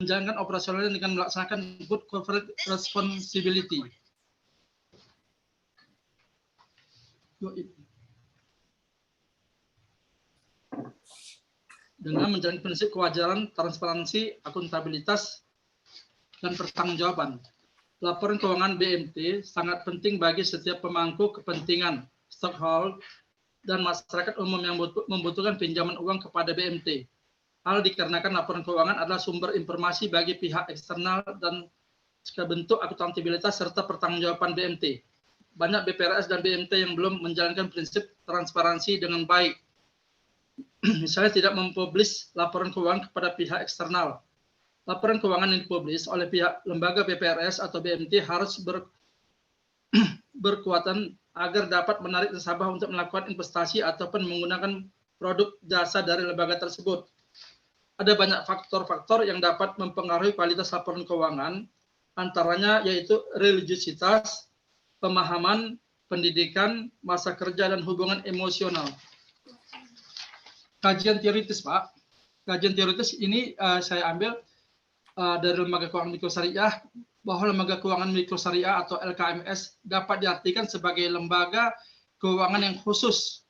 menjalankan operasionalnya dengan melaksanakan good corporate responsibility. Dengan menjalankan prinsip kewajaran, transparansi, akuntabilitas, dan pertanggungjawaban. Laporan keuangan BMT sangat penting bagi setiap pemangku kepentingan, stakeholder, dan masyarakat umum yang membutuhkan pinjaman uang kepada BMT. Hal dikarenakan laporan keuangan adalah sumber informasi bagi pihak eksternal dan bentuk akuntabilitas serta pertanggungjawaban BMT. Banyak BPRS dan BMT yang belum menjalankan prinsip transparansi dengan baik. Misalnya tidak mempublish laporan keuangan kepada pihak eksternal. Laporan keuangan yang dipublish oleh pihak lembaga BPRS atau BMT harus berkuatan agar dapat menarik nasabah untuk melakukan investasi ataupun menggunakan produk jasa dari lembaga tersebut. Ada banyak faktor-faktor yang dapat mempengaruhi kualitas laporan keuangan, antaranya yaitu religiusitas, pemahaman, pendidikan, masa kerja, dan hubungan emosional. Kajian teoritis, Pak. Kajian teoritis ini saya ambil dari Lembaga Keuangan Mikro Syariah, bahwa Lembaga Keuangan Mikro Syariah atau LKMS dapat diartikan sebagai lembaga keuangan yang khusus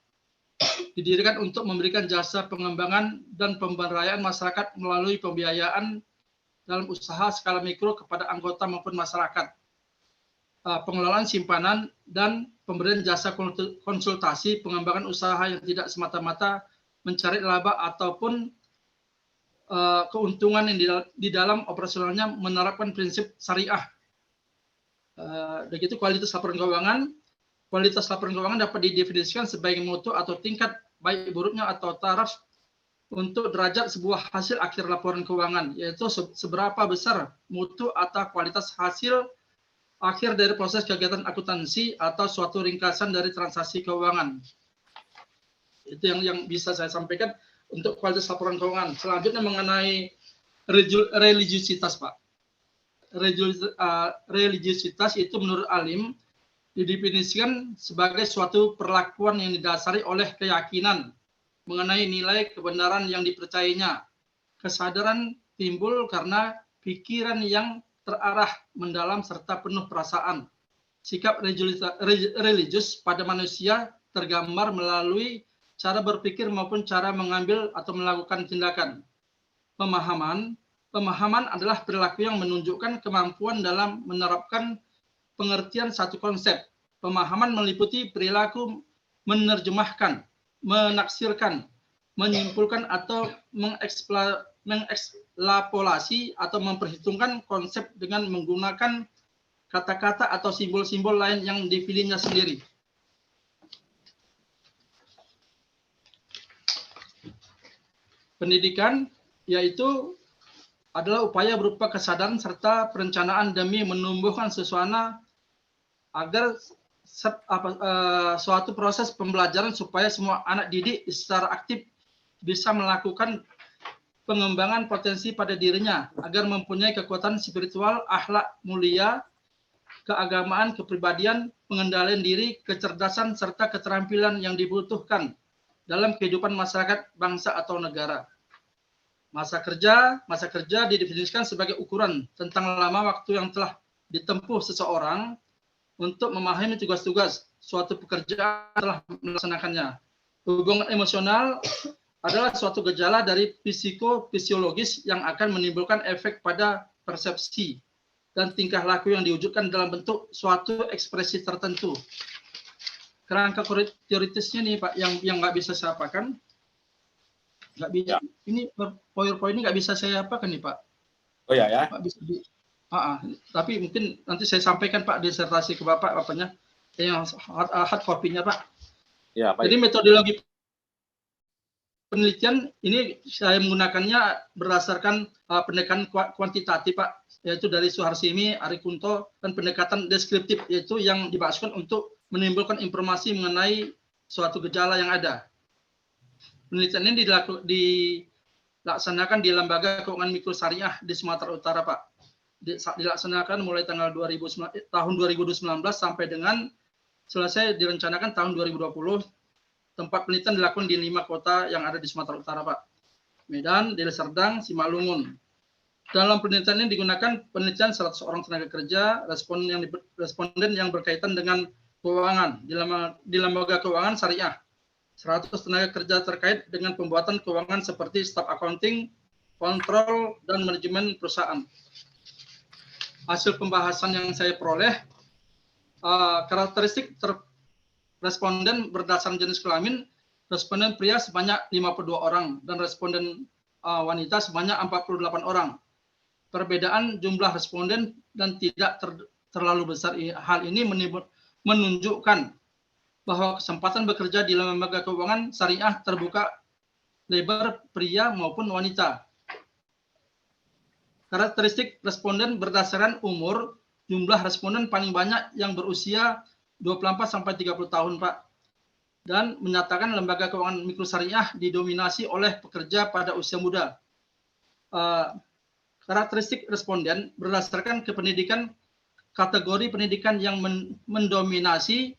didirikan untuk memberikan jasa pengembangan dan pemberdayaan masyarakat melalui pembiayaan dalam usaha skala mikro kepada anggota maupun masyarakat, pengelolaan simpanan, dan pemberian jasa konsultasi pengembangan usaha yang tidak semata-mata mencari laba ataupun keuntungan yang di dalam operasionalnya menerapkan prinsip syariah. Begitu kualitas laporan keuangan. Kualitas laporan keuangan dapat didefinisikan sebagai mutu atau tingkat baik buruknya atau taraf untuk derajat sebuah hasil akhir laporan keuangan, yaitu seberapa besar mutu atau kualitas hasil akhir dari proses kegiatan akuntansi atau suatu ringkasan dari transaksi keuangan. Itu yang bisa saya sampaikan untuk kualitas laporan keuangan. Selanjutnya mengenai religiusitas, Pak. Religiusitas itu menurut alim didefinisikan sebagai suatu perlakuan yang didasari oleh keyakinan mengenai nilai kebenaran yang dipercayainya. Kesadaran timbul karena pikiran yang terarah, mendalam, serta penuh perasaan. Sikap religius pada manusia tergambar melalui cara berpikir maupun cara mengambil atau melakukan tindakan. Pemahaman adalah perilaku yang menunjukkan kemampuan dalam menerapkan pengertian satu konsep. Pemahaman meliputi perilaku menerjemahkan, menaksirkan, menyimpulkan atau mengekstrapolasi atau memperhitungkan konsep dengan menggunakan kata-kata atau simbol-simbol lain yang dipilihnya sendiri. Pendidikan yaitu adalah upaya berupa kesadaran serta perencanaan demi menumbuhkan suasana agar suatu proses pembelajaran supaya semua anak didik secara aktif bisa melakukan pengembangan potensi pada dirinya agar mempunyai kekuatan spiritual, akhlak mulia, keagamaan, kepribadian, pengendalian diri, kecerdasan, serta keterampilan yang dibutuhkan dalam kehidupan masyarakat, bangsa, atau negara. Masa kerja didefinisikan sebagai ukuran tentang lama waktu yang telah ditempuh seseorang untuk memahami tugas-tugas suatu pekerjaan telah melaksanakannya. Hubungan emosional adalah suatu gejala dari psikofisiologis yang akan menimbulkan efek pada persepsi dan tingkah laku yang diwujudkan dalam bentuk suatu ekspresi tertentu. Kerangka teoritisnya nih Pak, yang nggak bisa saya apakan, nggak bisa. Ya. Ini PowerPoint ini nggak bisa saya apakan nih Pak. Oh ya. Pak bisa tapi mungkin nanti saya sampaikan Pak disertasi ke Bapak apanya yang hard copy-nya Pak. Ya, baik. Jadi metodologi penelitian ini saya menggunakannya berdasarkan pendekatan kuantitatif Pak, yaitu dari Suharsimi, Arikunto, dan pendekatan deskriptif, yaitu yang dimaksudkan untuk menimbulkan informasi mengenai suatu gejala yang ada. Penelitian ini dilaksanakan di Lembaga Keuangan Mikro Syariah di Sumatera Utara Pak. Dilaksanakan mulai tahun 2019 sampai dengan selesai direncanakan tahun 2020. Tempat penelitian dilakukan di 5 kota yang ada di Sumatera Utara, Pak. Medan, Deli Serdang, Simalungun. Dalam penelitian ini digunakan penelitian 100 orang tenaga kerja responden yang berkaitan dengan keuangan di lembaga keuangan syariah. 100 tenaga kerja terkait dengan pembuatan keuangan seperti staff accounting, kontrol, dan manajemen perusahaan. Hasil pembahasan yang saya peroleh, karakteristik responden berdasarkan jenis kelamin, responden pria sebanyak 52 orang dan responden wanita sebanyak 48 orang. Perbedaan jumlah responden dan tidak terlalu besar. Hal ini menunjukkan bahwa kesempatan bekerja di lembaga keuangan syariah terbuka lebar pria maupun wanita. Karakteristik responden berdasarkan umur, jumlah responden paling banyak yang berusia 24 sampai 30 tahun, Pak. Dan menyatakan lembaga keuangan mikro syariah didominasi oleh pekerja pada usia muda. Karakteristik responden berdasarkan kependidikan, kategori pendidikan yang mendominasi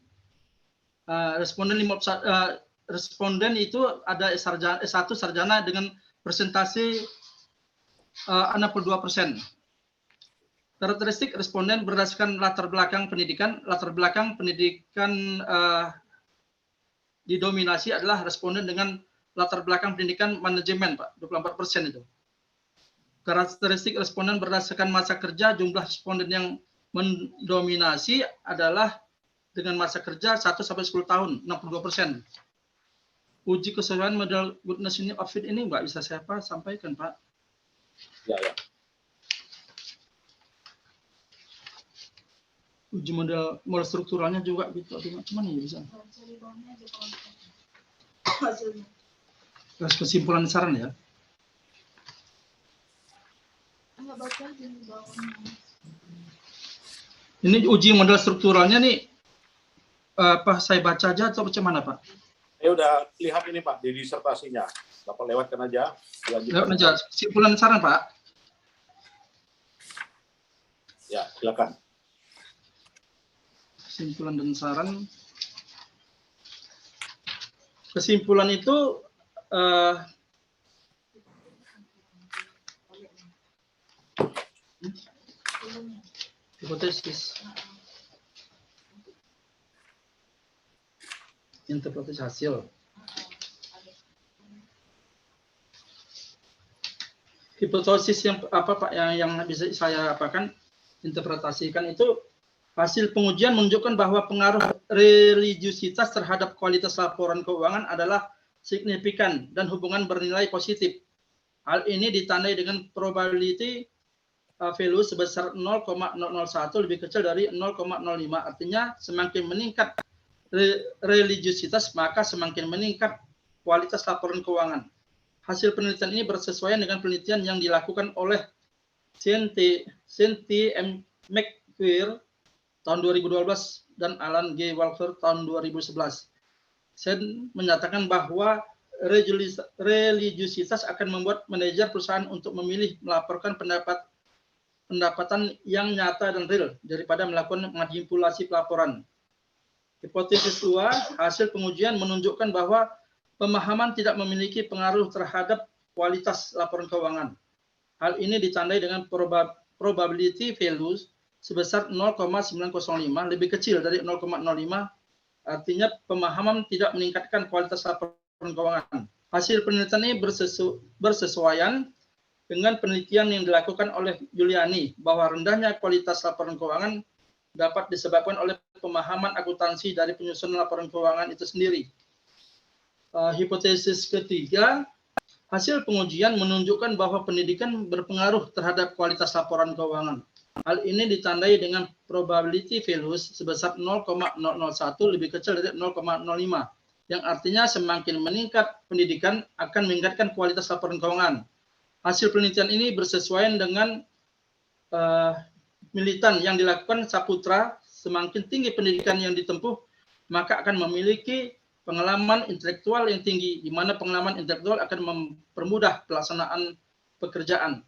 responden itu ada S1 sarjana dengan persentase 62%. Karakteristik responden berdasarkan latar belakang pendidikan didominasi adalah responden dengan latar belakang pendidikan manajemen, Pak, 24% itu. Karakteristik responden berdasarkan masa kerja, jumlah responden yang mendominasi adalah dengan masa kerja 1 sampai 10 tahun, 62%. Uji kesesuaian model goodness unit of fit ini Mbak bisa saya sampaikan, Pak? Ya. Uji model strukturalnya juga gitu. Cuman ya bisa. Terus kesimpulan saran ya. Ini uji model strukturalnya nih, saya baca aja atau bagaimana, Pak? Saya udah lihat ini, Pak, di disertasinya. Bapak lewatkan aja. Lewat aja. Kesimpulan saran, Pak. Ya, silakan. Kesimpulan dan saran. Kesimpulan itu hipotesis, interpretasi hasil. Hipotesis yang apa, Pak, yang bisa saya interpretasikan itu hasil pengujian menunjukkan bahwa pengaruh religiusitas terhadap kualitas laporan keuangan adalah signifikan dan hubungan bernilai positif. Hal ini ditandai dengan probability value sebesar 0,001 lebih kecil dari 0,05. Artinya semakin meningkat religiusitas maka semakin meningkat kualitas laporan keuangan. Hasil penelitian ini bersesuaian dengan penelitian yang dilakukan oleh Cynthia M. McQueer tahun 2012 dan Alan G. Walker tahun 2011. Sen menyatakan bahwa religiusitas akan membuat manajer perusahaan untuk memilih melaporkan pendapatan yang nyata dan real daripada melakukan manipulasi pelaporan. Hipotesis 2, hasil pengujian menunjukkan bahwa pemahaman tidak memiliki pengaruh terhadap kualitas laporan keuangan. Hal ini ditandai dengan probability values sebesar 0,905 lebih kecil dari 0,05. Artinya pemahaman tidak meningkatkan kualitas laporan keuangan. Hasil penelitian ini bersesuaian dengan penelitian yang dilakukan oleh Giuliani bahwa rendahnya kualitas laporan keuangan dapat disebabkan oleh pemahaman akuntansi dari penyusunan laporan keuangan itu sendiri. Hipotesis ketiga, hasil pengujian menunjukkan bahwa pendidikan berpengaruh terhadap kualitas laporan keuangan. Hal ini ditandai dengan probability values sebesar 0,001 lebih kecil dari 0,05, yang artinya semakin meningkat pendidikan akan meningkatkan kualitas laporan keuangan. Hasil penelitian ini bersesuaian dengan militan yang dilakukan Saputra, semakin tinggi pendidikan yang ditempuh, maka akan memiliki pengalaman intelektual yang tinggi, di mana pengalaman intelektual akan mempermudah pelaksanaan pekerjaan.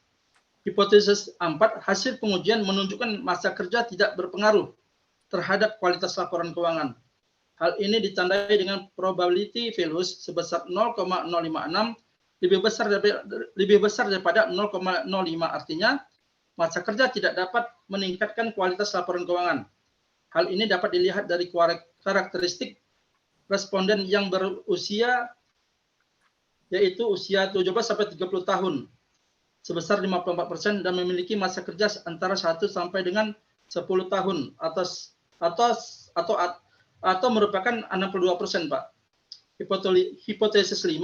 Hipotesis 4, hasil pengujian menunjukkan masa kerja tidak berpengaruh terhadap kualitas laporan keuangan. Hal ini ditandai dengan probability values sebesar 0,056 lebih besar daripada 0,05. Artinya masa kerja tidak dapat meningkatkan kualitas laporan keuangan. Hal ini dapat dilihat dari karakteristik responden yang berusia, yaitu usia 17 sampai 30 tahun sebesar 54% dan memiliki masa kerja antara 1 sampai dengan 10 tahun atau merupakan 62%, Pak. Hipotesis 5,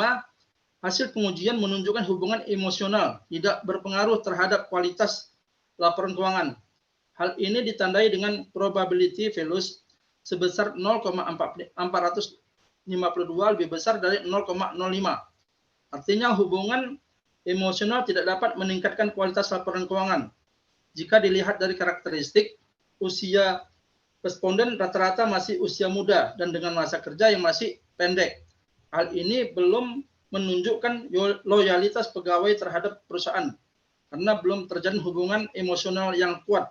hasil pengujian menunjukkan hubungan emosional tidak berpengaruh terhadap kualitas laporan keuangan. Hal ini ditandai dengan probability values sebesar 0,452 lebih besar dari 0,05. Artinya hubungan emosional tidak dapat meningkatkan kualitas laporan keuangan. Jika dilihat dari karakteristik, usia responden rata-rata masih usia muda dan dengan masa kerja yang masih pendek. Hal ini belum menunjukkan loyalitas pegawai terhadap perusahaan karena belum terjalin hubungan emosional yang kuat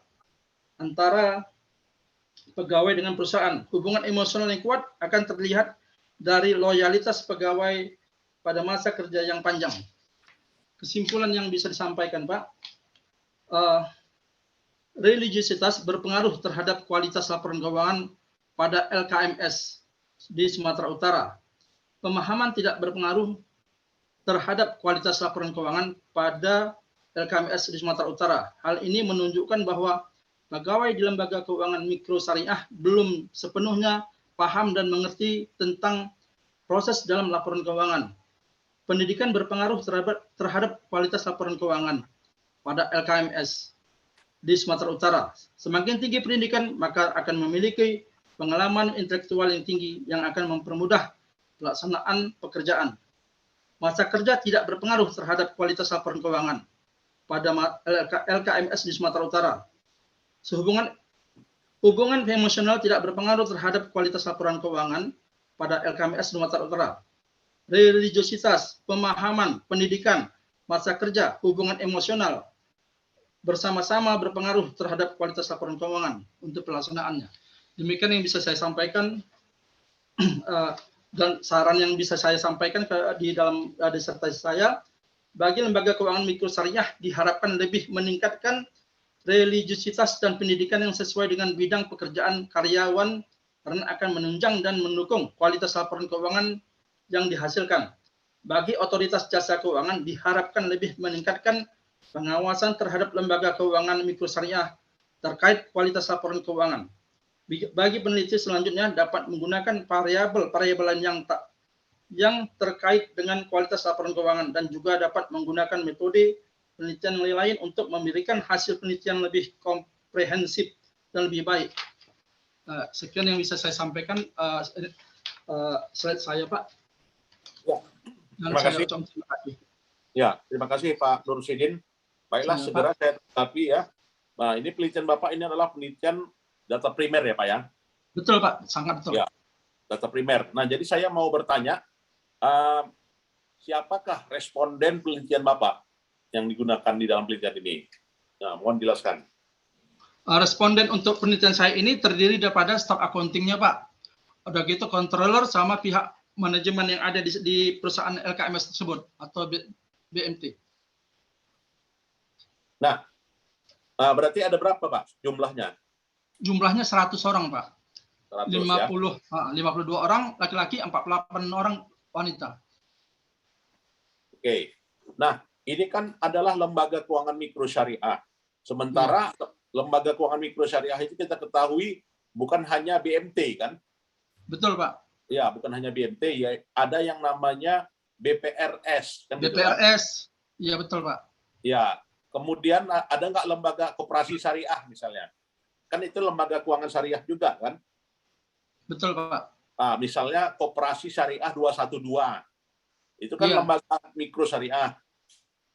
antara pegawai dengan perusahaan. Hubungan emosional yang kuat akan terlihat dari loyalitas pegawai pada masa kerja yang panjang. Kesimpulan yang bisa disampaikan, Pak, religiositas berpengaruh terhadap kualitas laporan keuangan pada LKMS di Sumatera Utara. Pemahaman tidak berpengaruh terhadap kualitas laporan keuangan pada LKMS di Sumatera Utara. Hal ini menunjukkan bahwa pegawai di lembaga keuangan mikro syariah belum sepenuhnya paham dan mengerti tentang proses dalam laporan keuangan. Pendidikan berpengaruh terhadap kualitas laporan keuangan pada LKMS di Sumatera Utara. Semakin tinggi pendidikan, maka akan memiliki pengalaman intelektual yang tinggi yang akan mempermudah pelaksanaan pekerjaan. Masa kerja tidak berpengaruh terhadap kualitas laporan keuangan pada LKMS di Sumatera Utara. Hubungan emosional tidak berpengaruh terhadap kualitas laporan keuangan pada LKMS Sumatera Utara. Religiositas, pemahaman, pendidikan, masa kerja, hubungan emosional bersama-sama berpengaruh terhadap kualitas laporan keuangan untuk pelaksanaannya. Demikian yang bisa saya sampaikan dan saran yang bisa saya sampaikan di dalam disertasi saya. Bagi lembaga keuangan mikro syariah diharapkan lebih meningkatkan religiositas dan pendidikan yang sesuai dengan bidang pekerjaan karyawan karena akan menunjang dan mendukung kualitas laporan keuangan yang dihasilkan. Bagi otoritas jasa keuangan diharapkan lebih meningkatkan pengawasan terhadap lembaga keuangan mikro syariah terkait kualitas laporan keuangan. Bagi peneliti selanjutnya dapat menggunakan variabel yang terkait dengan kualitas laporan keuangan dan juga dapat menggunakan metode penelitian lain untuk memberikan hasil penelitian lebih komprehensif dan lebih baik. Sekian yang bisa saya sampaikan. Slide saya, Pak. Ya. Terima kasih. Ya, terima kasih Pak Nur Sidin. Baiklah, segera saya tanggapi ya. Nah, ini penelitian Bapak ini adalah penelitian data primer ya Pak ya? Betul Pak, sangat betul. Ya, data primer. Nah, jadi saya mau bertanya, siapakah responden penelitian Bapak yang digunakan di dalam penelitian ini? Nah, mohon jelaskan. Responden untuk penelitian saya ini terdiri daripada staf accounting-nya Pak. Udah gitu controller sama pihak manajemen yang ada di perusahaan LKMS tersebut atau BMT. Nah, berarti ada berapa Pak jumlahnya? Jumlahnya 100 orang Pak. 100 52 orang laki-laki, 48 orang wanita. Oke. Nah, ini kan adalah lembaga keuangan mikro syariah. Sementara lembaga keuangan mikro syariah itu kita ketahui bukan hanya BMT kan? Betul Pak. Ya, bukan hanya BMT, ya ada yang namanya BPRS. Kan BPRS, iya betul Pak. Ya, kemudian ada nggak lembaga koperasi syariah misalnya? Kan itu lembaga keuangan syariah juga kan? Betul Pak. Nah, misalnya koperasi syariah 212. Itu kan lembaga mikro syariah.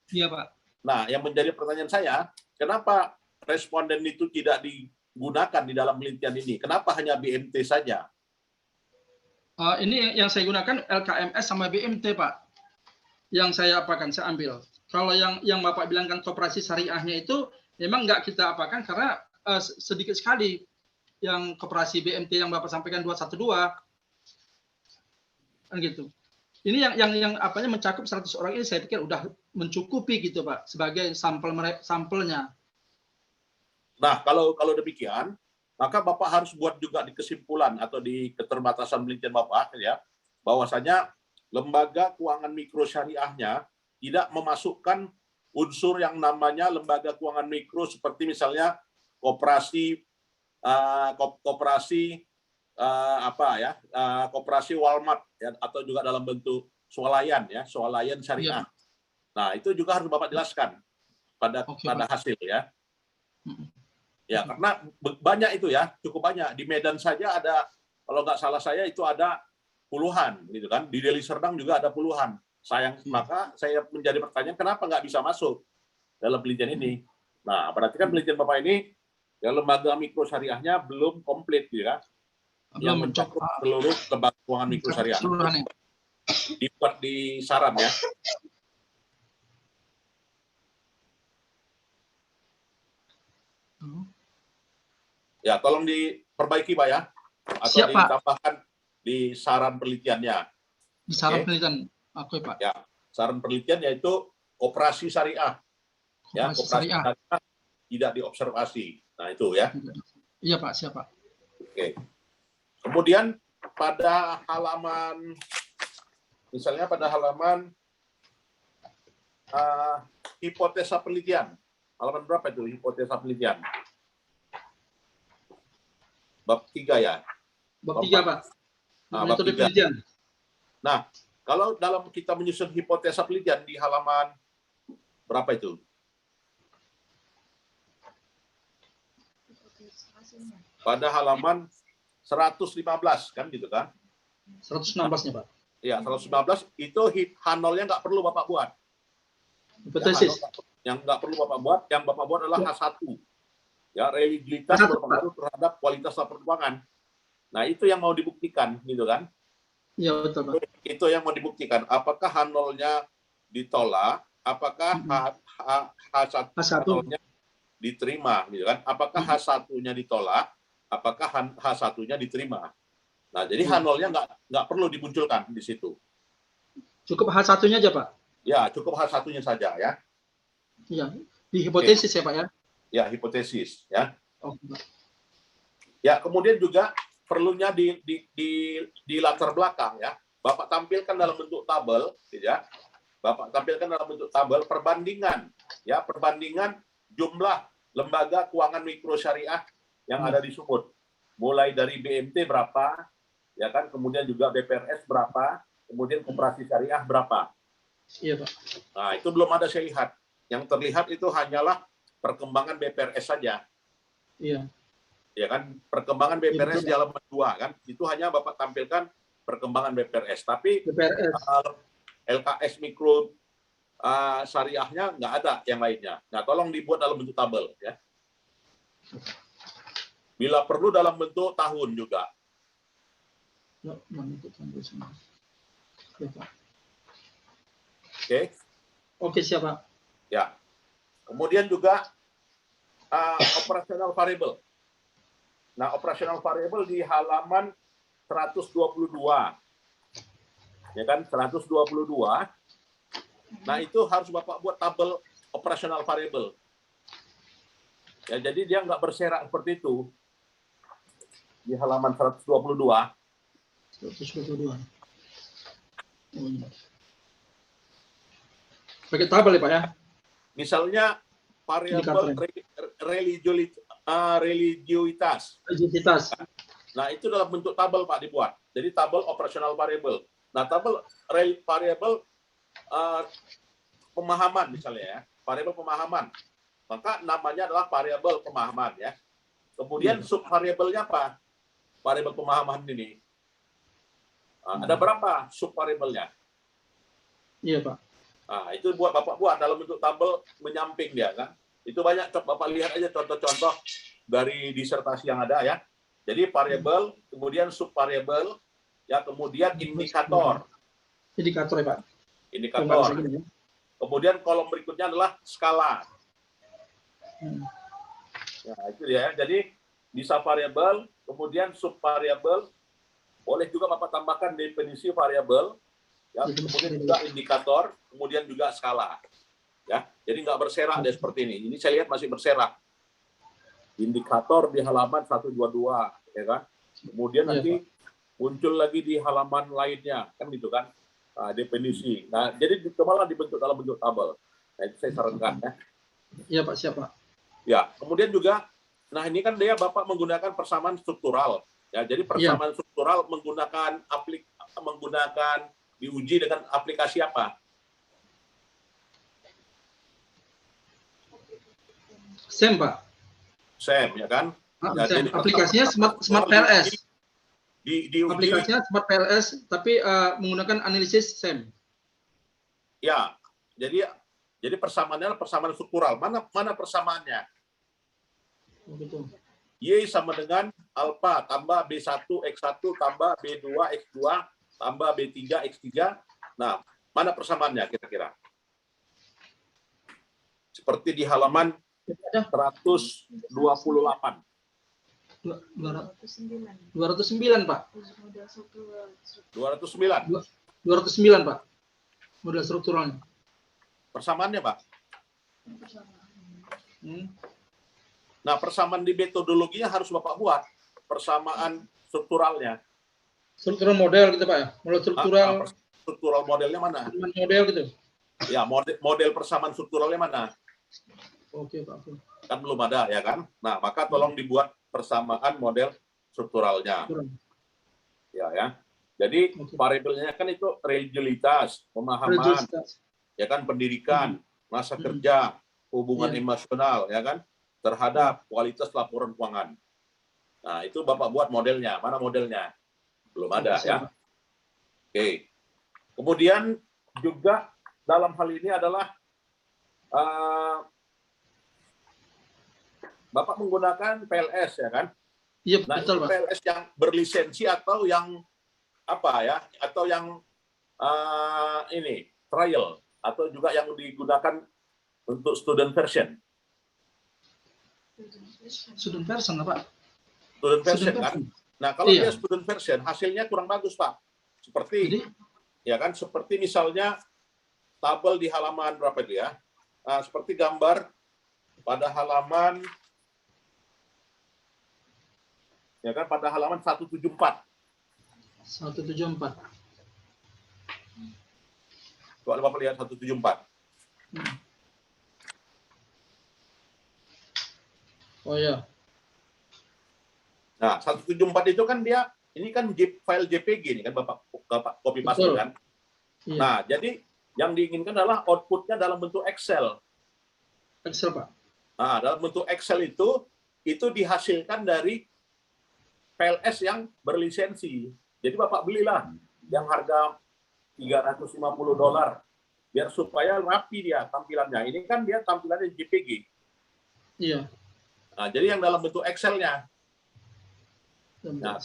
Iya Pak. Nah, yang menjadi pertanyaan saya, kenapa responden itu tidak digunakan di dalam penelitian ini? Kenapa hanya BMT saja? Ini yang saya gunakan LKMS sama BMT Pak. Yang saya apakan, saya ambil. Kalau yang Bapak bilangkan koperasi syariahnya itu memang nggak kita apakan karena sedikit sekali yang koperasi BMT yang Bapak sampaikan 212. Kan gitu. Ini yang apanya mencakup 100 orang ini saya pikir udah mencukupi gitu Pak sebagai sampelnya. Nah, kalau demikian, maka Bapak harus buat juga di kesimpulan atau di keterbatasan penelitian Bapak ya, bahwasanya lembaga keuangan mikro syariahnya tidak memasukkan unsur yang namanya lembaga keuangan mikro seperti misalnya koperasi koperasi Walmart ya, atau juga dalam bentuk swalayan ya, swalayan syariah. Ya. Nah, itu juga harus Bapak jelaskan pada hasil ya. Ya, karena banyak itu ya, cukup banyak. Di Medan saja ada, kalau nggak salah saya itu ada puluhan gitu kan. Di Deli Serdang juga ada puluhan. Maka saya menjadi pertanyaan kenapa nggak bisa masuk dalam penelitian ini. Nah, berarti kan penelitian Bapak ini ya lembaga mikro syariahnya belum komplit ya. Yang mencakup seluruh lembaga keuangan mikro syariah. Dibuat di saran ya. Ya, tolong diperbaiki Pak ya. Atau ditambahkan di saran penelitiannya. Di saran penelitian. Oke Pak. Ya, saran penelitian yaitu operasi syariah. Ya, operasi syariah tidak diobservasi. Nah, itu ya. Iya Pak, siap Pak. Oke. Kemudian pada halaman, misalnya pada halaman hipotesa penelitian. Halaman berapa itu hipotesa penelitian? Bab 3 ya? Bab 3 Pak. Metode penelitian. Nah, kalau dalam kita menyusun hipotesa penelitian di halaman berapa itu? Pada halaman 115 kan gitu kan? 116-nya Pak. Iya, 115 itu H0-nya nggak perlu Bapak buat. Hipotesis. Yang nggak perlu Bapak buat, yang Bapak buat adalah H1. Ya, reliabilitas berpengaruh terhadap kualitas laporan keuangan. Nah, itu yang mau dibuktikan gitu kan? Iya, betul Pak. Itu yang mau dibuktikan. Apakah H0-nya ditolak, apakah H1-nya diterima gitu kan? Apakah H1-nya ditolak, apakah H1-nya diterima. Nah, jadi H0-nya nggak perlu dimunculkan di situ. Cukup H1-nya aja, Pak? Ya, cukup H1-nya saja ya. Iya, di hipotesis ya, Pak ya? Ya, hipotesis ya. Oh. Ya, kemudian juga perlunya di latar belakang ya. Bapak tampilkan dalam bentuk tabel, gitu ya. Bapak tampilkan dalam bentuk tabel perbandingan ya, perbandingan jumlah lembaga keuangan mikro syariah yang ada di Sumut. Mulai dari BMT berapa, ya kan, kemudian juga BPRS berapa, kemudian koperasi syariah berapa. Iya, Pak. Nah, itu belum ada saya lihat. Yang terlihat itu hanyalah perkembangan BPRS saja. Iya. Ya kan, perkembangan BPRS di halaman 2 kan, itu hanya Bapak tampilkan perkembangan BPRS. Tapi LKS mikro syariahnya nggak ada yang lainnya. Nah, tolong dibuat dalam bentuk tabel ya. Bila perlu dalam bentuk tahun juga. Oke. Oke, siap Pak. Ya. Kemudian juga operational variable. Nah, operational variable di halaman 122. Ya kan, 122. Nah, itu harus Bapak buat tabel operational variable. Ya, jadi dia nggak berserak seperti itu. Di halaman 122. 122. Oh, iya. Pakai tabel ya, Pak ya? Misalnya variabel religioitas. Nah, itu dalam bentuk tabel Pak dibuat. Jadi tabel operational variable. Nah, tabel variabel pemahaman misalnya ya, variabel pemahaman. Maka namanya adalah variabel pemahaman ya. Kemudian subvariabelnya apa? Variabel pemahaman ini. Ada berapa subvariabelnya? Iya, Pak. Nah, itu Bapak buat dalam bentuk tabel menyamping dia kan. Itu banyak, Bapak lihat aja contoh-contoh dari disertasi yang ada ya. Jadi variabel, kemudian subvariabel, ya, kemudian indikator. Indikator ya, Pak. Indikator. Kemudian kolom berikutnya adalah skala. Nah, itu dia. Jadi bisa variabel, kemudian subvariabel. Boleh juga Bapak tambahkan definisi variabel, ya, kemudian juga indikator, kemudian juga skala. Ya, jadi nggak berserak deh seperti ini. Ini saya lihat masih berserak. Indikator di halaman 122, ya kan? Kemudian nanti muncul lagi di halaman lainnya, kan gitu kan? Nah, definisi. Nah, jadi malah dibentuk dalam bentuk tabel. Nah, itu saya sarankan ya. Iya Pak, siapa? Ya, kemudian juga, nah ini kan dia Bapak menggunakan persamaan struktural. Ya, jadi persamaan struktural menggunakan diuji dengan aplikasi apa? SEM Pak. SEM, ya kan? Nah, SEM. Aplikasinya Smart PLS. Diuji, aplikasinya Smart PLS, tapi menggunakan analisis SEM. Ya, jadi persamaannya persamaan struktural. Mana persamaannya? Betul. Y sama dengan alfa tambah B1 X1 tambah B2 X2 tambah B3 X3. Nah, mana persamaannya kira-kira? Seperti di halaman 128. 209 Pak. 209. 209 Pak. Model strukturalnya. Persamaannya Pak. Nah, persamaan di metodologinya harus Bapak buat. Persamaan strukturalnya. Struktural model gitu Pak ya? Model struktural. Struktural modelnya mana? Model gitu. Ya, model persamaan strukturalnya mana? Oke Pak. Kan belum ada ya kan? Nah, maka tolong dibuat persamaan model strukturalnya. Ya. Jadi variabelnya kan itu religiulitas, pemahaman, ya kan, pendidikan, masa kerja, hubungan emosional, ya kan, terhadap kualitas laporan keuangan. Nah, itu Bapak buat modelnya. Mana modelnya? Belum ada ya. Oke. Kemudian juga dalam hal ini adalah Bapak menggunakan PLS ya kan? Iya, nah, betul, Pak. PLS yang berlisensi atau yang apa ya? Atau yang ini trial atau juga yang digunakan untuk student version? Student version, Pak. Student version kan? Nah, kalau dia student version, hasilnya kurang bagus, Pak. Seperti ya kan? Seperti misalnya tabel di halaman berapa itu ya? Seperti gambar pada halaman ya kan, pada halaman 174. 174. Coba Bapak lihat 174. Oh ya. Nah, 174 itu kan dia, ini kan file JPG ini kan Bapak copy paste kan. Iya. Nah, jadi yang diinginkan adalah outputnya dalam bentuk Excel. Excel, Pak. Nah, dalam bentuk Excel itu dihasilkan dari PLS yang berlisensi. Jadi Bapak belilah yang harga $350 biar supaya rapi dia tampilannya. Ini kan dia tampilannya JPG. Iya. Nah, jadi yang dalam bentuk Excel-nya. Nah,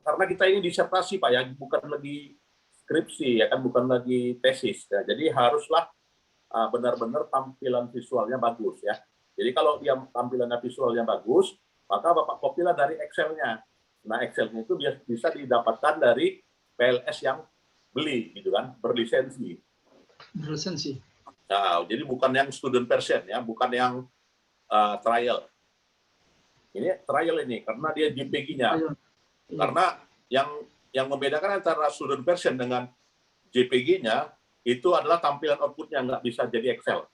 karena kita ini disertasi Pak ya, bukan lagi skripsi ya kan, bukan lagi tesis. Ya. Jadi haruslah benar-benar tampilan visualnya bagus ya. Jadi kalau dia tampilannya visualnya bagus, maka Bapak copy-lah dari Excel-nya. Nah, Excel-nya itu bisa didapatkan dari PLS yang beli gitu kan, berlisensi. Berlisensi. Nah, jadi bukan yang student version ya, bukan yang trial. Ini trial ini karena dia JPG-nya. Karena yang membedakan antara student version dengan JPG-nya itu adalah tampilan output-nya, nggak bisa jadi Excel.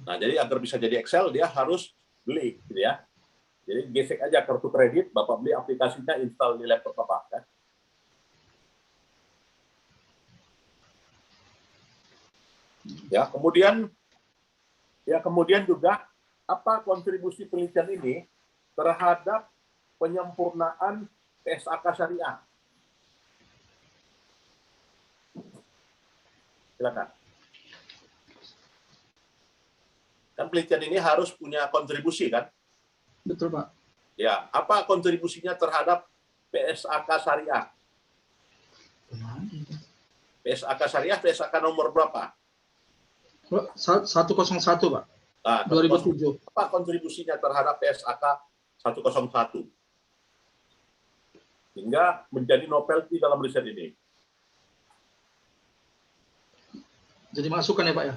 Nah, jadi agar bisa jadi Excel dia harus beli, gitu ya. Jadi gesek aja kartu kredit, Bapak beli aplikasinya, install di laptop Bapak. Kan? Ya, kemudian juga apa kontribusi penelitian ini terhadap penyempurnaan PSAK syariah? Silakan. Kan penelitian ini harus punya kontribusi kan? Betul, Pak. Ya, apa kontribusinya terhadap PSAK syariah? PSAK syariah, PSAK nomor berapa? 101, Pak. Nah, 2007. Apa kontribusinya terhadap PSAK 101? Hingga menjadi novelty dalam riset ini. Jadi masukan ya Pak ya?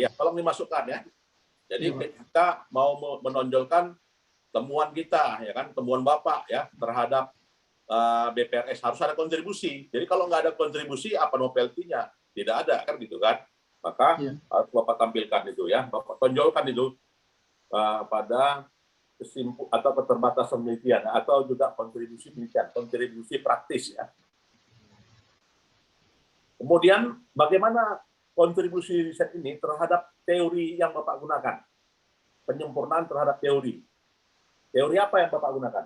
Ya, tolong dimasukkan ya. Jadi Iya, Pak. kita mau menonjolkan temuan kita, ya kan, temuan Bapak ya terhadap BPRS harus ada kontribusi. Jadi kalau nggak ada kontribusi, apa novelty-nya? Tidak ada kan gitu kan? Maka Iya. harus Bapak tampilkan itu ya, Bapak tonjolkan itu pada atau keterbatasan penelitian atau juga kontribusi penelitian, kontribusi praktis ya. Kemudian bagaimana kontribusi riset ini terhadap teori yang Bapak gunakan? Penyempurnaan terhadap teori. Teori apa yang Bapak gunakan?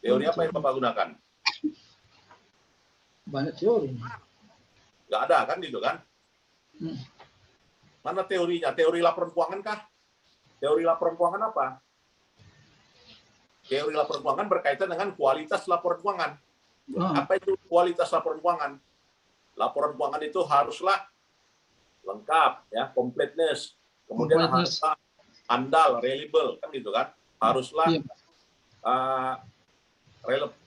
Teori apa yang Bapak gunakan? Banyak teori. Nggak ada kan gitu kan? Mana teorinya? Teori laporan keuangan kah? Teori laporan keuangan apa? Teori laporan keuangan berkaitan dengan kualitas laporan keuangan. Apa itu kualitas laporan keuangan? Laporan keuangan itu haruslah lengkap, ya, completeness. Kemudian haruslah andal, reliable, kan gitu kan? Haruslah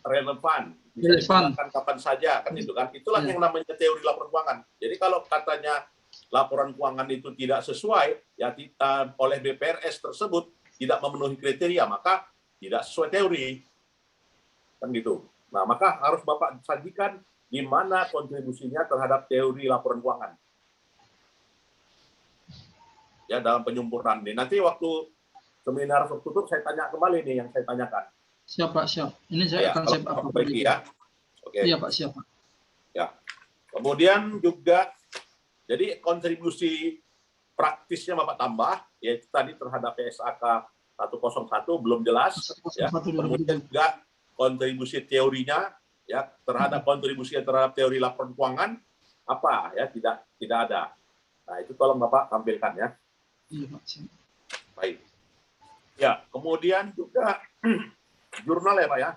relevan, bisa digunakan kapan saja, kan gitu kan? Itulah yang namanya teori laporan keuangan. Jadi kalau katanya laporan keuangan itu tidak sesuai, ya oleh BPRS tersebut tidak memenuhi kriteria, maka tidak sesuai teori, kan gitu. Nah, maka harus Bapak sajikan di mana kontribusinya terhadap teori laporan keuangan. Ya, dalam penyempurnaan ini. Nanti waktu seminar tertutup saya tanya kembali nih yang saya tanyakan. Siap Pak, siap. Ini saya akan siap apa perbaiki ya. Oke. Iya Pak, siap Pak. Ya. Kemudian juga jadi kontribusi praktisnya Bapak tambah, yaitu tadi terhadap PSAK 101 belum jelas, ya. Kemudian juga kontribusi teorinya, ya, terhadap kontribusi terhadap teori laporan keuangan apa, ya, tidak ada. Nah, itu tolong Bapak tampilkan ya. Iya Pak. Siap. Baik. Ya, kemudian juga jurnal ya Pak ya.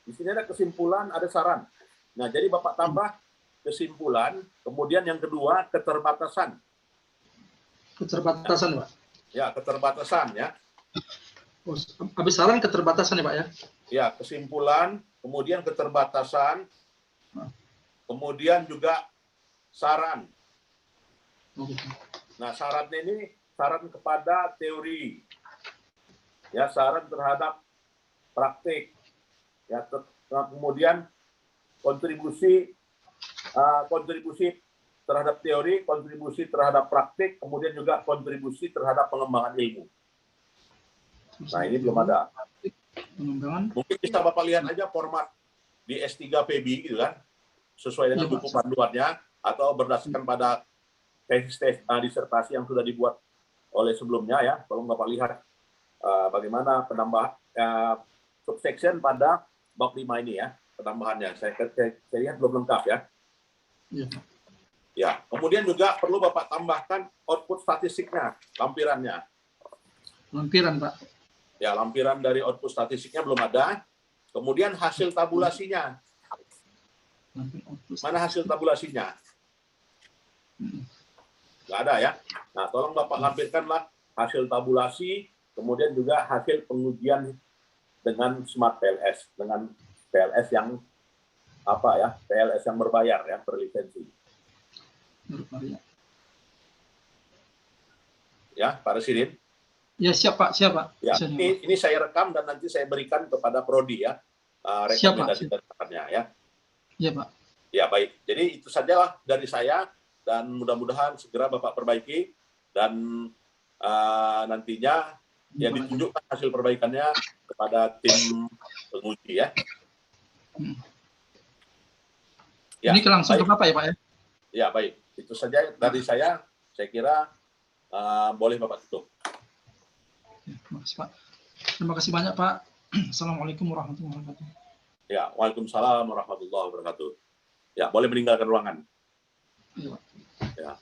Di sini ada kesimpulan, ada saran. Nah, jadi Bapak tambah kesimpulan, kemudian yang kedua keterbatasan. Keterbatasan Pak. Ya, keterbatasan ya. Habis saran keterbatasan ya Pak ya. Ya, kesimpulan, kemudian keterbatasan, kemudian juga saran. Nah, sarannya ini saran kepada teori, ya, saran terhadap praktik, ya, kemudian kontribusi terhadap teori, kontribusi terhadap praktik, kemudian juga kontribusi terhadap pengembangan ilmu. Nah, ini belum ada. Mungkin bisa Bapak lihat aja format di S3 PB gitu kan, sesuai dengan buku panduannya, atau berdasarkan pada tesis disertasi yang sudah dibuat oleh sebelumnya ya. Kalau Bapak lihat bagaimana penambah subsection pada bab 5 ini ya, penambahannya. Saya lihat belum lengkap ya. Ya, kemudian juga perlu Bapak tambahkan output statistiknya, lampirannya. Lampiran Pak. Ya, lampiran dari output statistiknya belum ada. Kemudian hasil tabulasinya. Mana hasil tabulasinya? Nggak ada ya. Nah, tolong Bapak lampirkanlah hasil tabulasi, kemudian juga hasil pengujian dengan Smart PLS, dengan PLS yang apa ya? PLS yang berbayar ya, berlisensi. Berbayar. Ya, Pak Residin. Ya, siap Pak, siap Pak. Ya, ini saya rekam dan nanti saya berikan kepada Prodi ya, rekomendasi dasarnya ya. Iya Pak. Ya, baik. Jadi itu sajalah dari saya, dan mudah-mudahan segera Bapak perbaiki, dan nantinya ya ditunjukkan hasil perbaikannya kepada tim penguji ya. Ya, ini langsung ke Bapak ya Pak ya? Ya, baik. Itu saja dari saya kira boleh Bapak tutup. Ya, terima kasih Pak. Terima kasih banyak Pak. Assalamualaikum warahmatullahi wabarakatuh. Ya, waalaikumsalam warahmatullahi wabarakatuh. Ya, boleh meninggalkan ruangan. Ya, Pak. Ya.